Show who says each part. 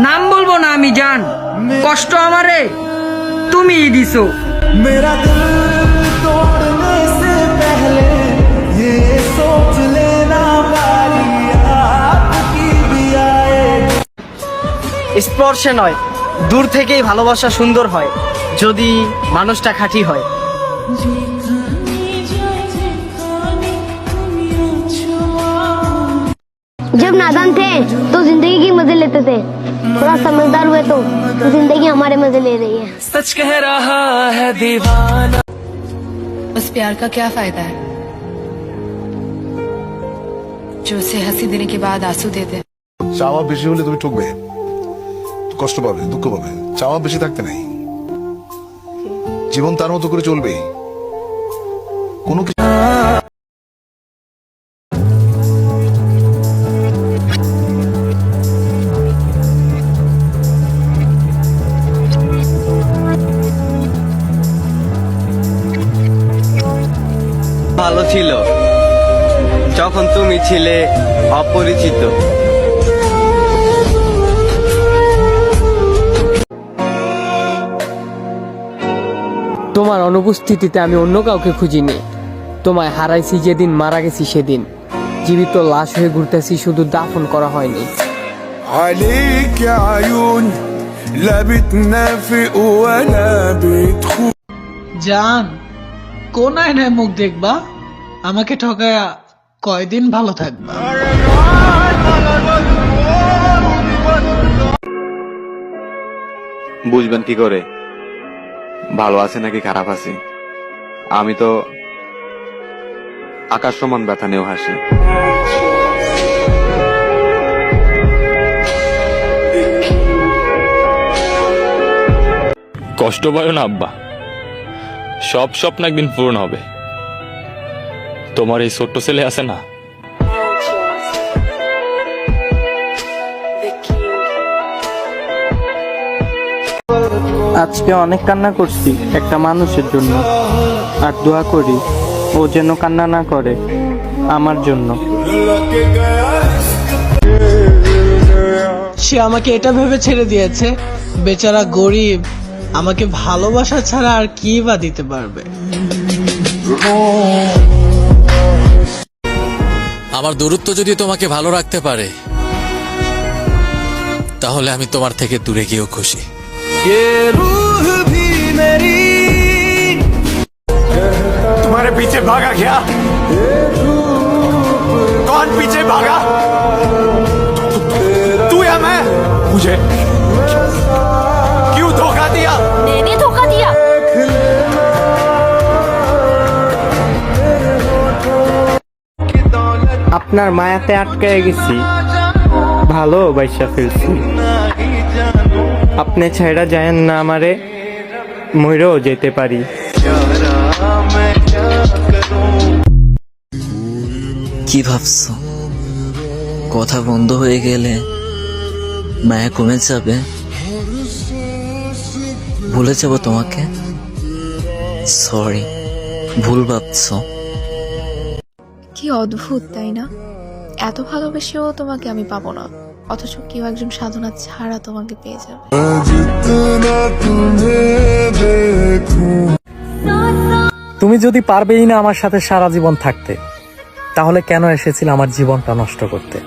Speaker 1: নাম বলবো না আমি জান, কষ্ট আমারে তুমিই দিছো।
Speaker 2: मेरा दिल तोड़ने से पहले ये सोच लेना बारी आपकी भी आएगी।
Speaker 3: স্পর্শে নয়, দূর থেকেই ভালোবাসা সুন্দর হয়, যদি মানুষটা খাঁটি হয়।
Speaker 4: जब नादान थे तो जिंदगी की मजे लेते थे, थोड़ा समझदार हुए तो जिंदगी हमारे मजे ले रही है।
Speaker 2: सच कह रहा है दीवाना।
Speaker 5: उस प्यार का क्या फायदा है जो उसे हंसी देने के बाद आंसू देते हैं।
Speaker 6: চাওয়া বেশি হলে তুমি ঠকবে, কষ্ট পাবে, দুঃখ পাবে। চাওয়া বেশি থাকতে নাই, জীবন তার মতো করে চলবে। কোনো কিছু
Speaker 7: ভালো ছিল যখন তুমি ছিলে অপরিচিত।
Speaker 8: তোমার অনুপস্থিতিতে আমি অন্য কাউকে খুঁজিনি। তোমায় হারাইছি যেদিন, মারা গেছি সেদিন। জীবিত লাশ হয়ে ঘুরতেছি, শুধু দাফন করা হয়নি।
Speaker 2: عليك يا عيون لا بتنافق ولا بتخون।
Speaker 9: জান, কোন আয়নায় মুখ দেখবা? আমাকে ঠকায়া কয়দিন ভালো থাকবা?
Speaker 7: বুঝবেন কি করে ভালো আছে নাকি খারাপ আছে? আমি তো আকাশ সমান ব্যথা নিয়েও হাসি।
Speaker 10: কষ্ট পায় না আব্বা, সব স্বপ্ন একদিন পূরণ হবে। তোমার এই ছোট্ট ছেলে আছে না,
Speaker 11: আজকে অনেক কান্না করছি একটা মানুষের জন্য, আর দোয়া করি ও যেন কান্না না করে আমার জন্য।
Speaker 9: সে আমাকে এটা ভেবে ছেড়ে দিয়েছে, বেচারা গরিব, আমাকে ভালোবাসা ছাড়া আর কি বা দিতে পারবে?
Speaker 12: আমার দূরত্ব যদি তোমাকে ভালো রাখতে পারে, তাহলে আমি তোমার থেকে দূরে গিয়েও খুশি।
Speaker 2: ये रूह भी मेरी तुम्हारे पीछे भागा क्या? कौन पीछे भागा? तू या मैं? मुझे क्यों धोखा दिया?
Speaker 4: मैंने धोखा दिया?
Speaker 11: আপনার মায়াতে আটকায় গেছি, ভালোবাসা ফেলছি। আপনি ছাইড়া যায়েন না আমারে, মইরেও যেতে পারি।
Speaker 13: কি ভাবছো? কথা বন্ধ হয়ে গেলে মায়া কমে যাবে, ভুলে যাব তোমাকে? সরি, ভুল ভাবছো।
Speaker 5: কি অদ্ভুত তাই না? এত ভালোবেসেও তোমাকে আমি পাবো না, অথচ কেউ একজন সাধনা ছাড়া তোমাকে পেয়ে যাবে।
Speaker 11: তুমি যদি পারবেই না আমার সাথে সারা জীবন থাকতে, তাহলে কেন এসেছিল আমার জীবনটা নষ্ট করতে?